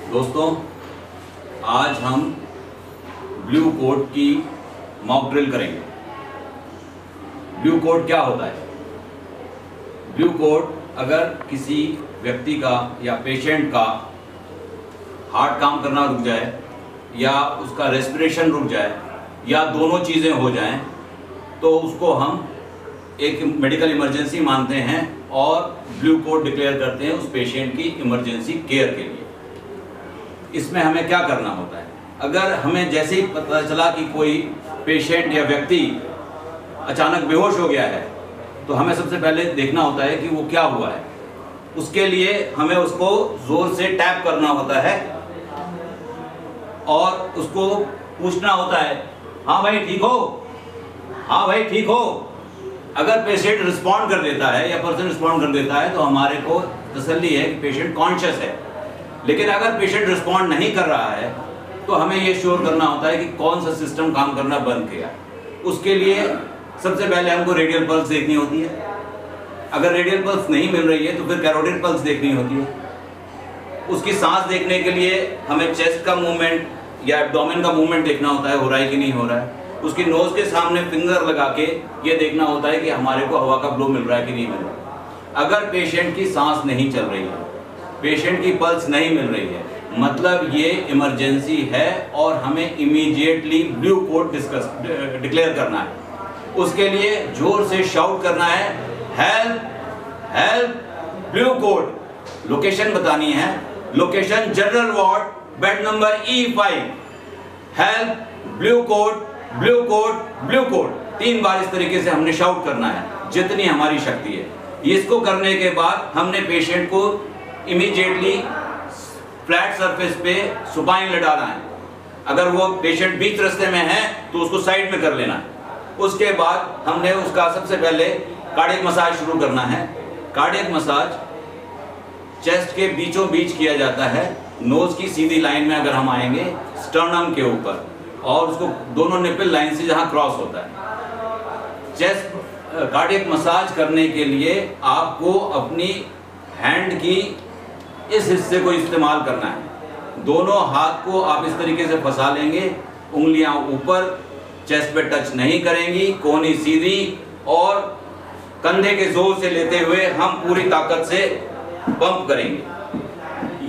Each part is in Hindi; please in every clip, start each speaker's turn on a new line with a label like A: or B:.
A: दोस्तों, आज हम ब्लू कोड की मॉक ड्रिल करेंगे। ब्लू कोड क्या होता है? ब्लू कोड अगर किसी व्यक्ति का या पेशेंट का हार्ट काम करना रुक जाए या उसका रेस्पिरेशन रुक जाए या दोनों चीज़ें हो जाएं, तो उसको हम एक मेडिकल इमरजेंसी मानते हैं और ब्लू कोड डिक्लेयर करते हैं उस पेशेंट की इमरजेंसी केयर के लिए। इसमें हमें क्या करना होता है? अगर हमें जैसे ही पता चला कि कोई पेशेंट या व्यक्ति अचानक बेहोश हो गया है, तो हमें सबसे पहले देखना होता है कि वो क्या हुआ है। उसके लिए हमें उसको जोर से टैप करना होता है और उसको पूछना होता है, हाँ भाई ठीक हो, हाँ भाई ठीक हो। अगर पेशेंट रिस्पॉन्ड कर देता है या पर्सन रिस्पॉन्ड कर देता है तो हमारे को तसल्ली है कि पेशेंट कॉन्शियस है। लेकिन अगर पेशेंट रिस्पॉन्ड नहीं कर रहा है तो हमें ये श्योर करना होता है कि कौन सा सिस्टम काम करना बंद किया। उसके लिए सबसे पहले हमको रेडियल पल्स देखनी होती है। अगर रेडियल पल्स नहीं मिल रही है तो फिर कैरोटिड पल्स देखनी होती है। उसकी सांस देखने के लिए हमें चेस्ट का मूवमेंट या एब्डोमेन का मूवमेंट देखना होता है, हो रहा है कि नहीं हो रहा है। उसकी नोज के सामने फिंगर लगा के ये देखना होता है कि हमारे को हवा का फ्लो मिल रहा है कि नहीं मिल रहा है। अगर पेशेंट की सांस नहीं चल रही है, पेशेंट की पल्स नहीं मिल रही है, मतलब ये इमरजेंसी है और हमें इमीडिएटली ब्लू कोड डिक्लेयर करना है। उसके लिए जोर से शाउट करना है, help help blue code. Location बतानी है, location general ward, bed number E5, help blue code blue code blue code. 3 बार इस तरीके से हमने शाउट करना है जितनी हमारी शक्ति है। इसको करने के बाद हमने पेशेंट को इमीडिएटली फ्लैट सरफेस पे सुपाइन लेटाना है। अगर वो पेशेंट बीच रास्ते में है तो उसको साइड में कर लेना है। उसके बाद हमने उसका सबसे पहले कार्डियक मसाज शुरू करना है। कार्डियक मसाज चेस्ट के बीचों बीच किया जाता है। नोज की सीधी लाइन में अगर हम आएंगे स्टर्नम के ऊपर और उसको दोनों निपल लाइन से जहां क्रॉस होता है। चेस्ट कार्डियक मसाज करने के लिए आपको अपनी हैंड की इस हिस्से को इस्तेमाल करना है। दोनों हाथ को आप इस तरीके से फंसा लेंगे, उंगलियां ऊपर, चेस्ट पे टच नहीं करेंगी, कोहनी सीधी, और कंधे के जोर से लेते हुए हम पूरी ताकत से पंप करेंगे।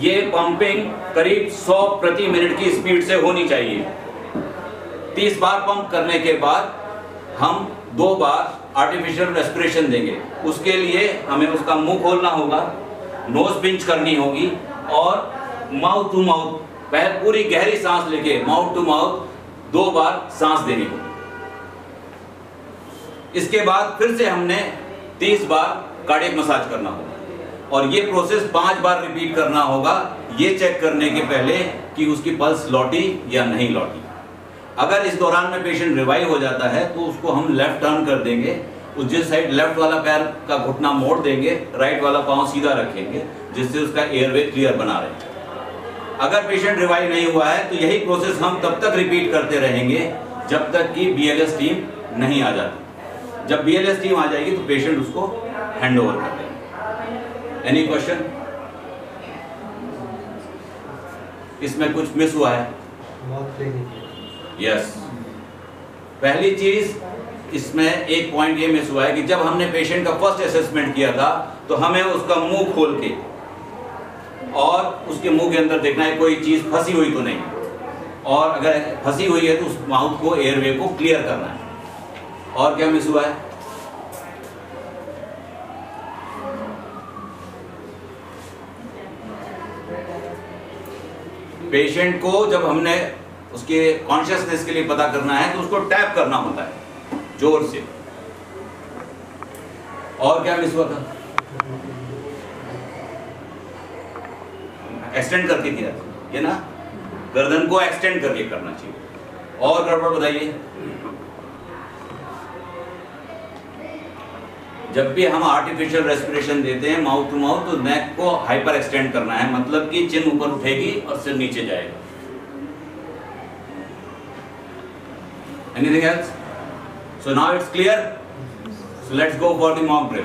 A: ये पंपिंग करीब 100 प्रति मिनट की स्पीड से होनी चाहिए। 30 बार पंप करने के बाद हम 2 बार आर्टिफिशियल रेस्पिरेशन देंगे। उसके लिए हमें उसका मुंह खोलना होगा, नोज पिंच करनी होगी और माउथ टू माउथ पूरी गहरी सांस लेके माउथ टू माउथ 2 बार सांस देनी होगी। इसके बाद फिर से हमने 30 बार कार्डियक मसाज करना होगा और ये प्रोसेस 5 बार रिपीट करना होगा, ये चेक करने के पहले कि उसकी पल्स लौटी या नहीं लौटी। अगर इस दौरान में पेशेंट रिवाइव हो जाता है तो उसको हम लेफ्ट टर्न कर देंगे। उस जिस साइड लेफ्ट वाला पैर का घुटना मोड़ देंगे, राइट वाला पांव सीधा रखेंगे, जिससे उसका एयरवे क्लियर बना रहे। अगर पेशेंट रिवाइव नहीं हुआ है तो यही प्रोसेस हम तब तक रिपीट करते रहेंगे जब तक कि BLS टीम नहीं आ जाती। जब BLS टीम आ जाएगी तो पेशेंट उसको हैंड ओवर कर देंगे। Any question? इसमें कुछ मिस हुआ है? यस। पहली चीज इसमें एक पॉइंट ये मिस हुआ है कि जब हमने पेशेंट का फर्स्ट असेसमेंट किया था तो हमें उसका मुंह खोल के और उसके मुंह के अंदर देखना है कोई चीज फंसी हुई तो नहीं, और अगर फंसी हुई है तो उस माउथ को, एयरवे को क्लियर करना है। और क्या मिस हुआ है? पेशेंट को जब हमने उसके कॉन्शियसनेस के लिए पता करना है तो उसको टैप करना होता है जोर से। और क्या मिस हुआ था? एक्सटेंड करके किया ये ना, गर्दन को एक्सटेंड करके करना चाहिए। और गड़बड़ बताइए? जब भी हम आर्टिफिशियल रेस्पिरेशन देते हैं माउथ टू माउथ तो नेक को हाइपर एक्सटेंड करना है, मतलब कि चिन ऊपर उठेगी और सिर नीचे जाएगा। Anything else? So now it's clear. So let's go for the mock drill.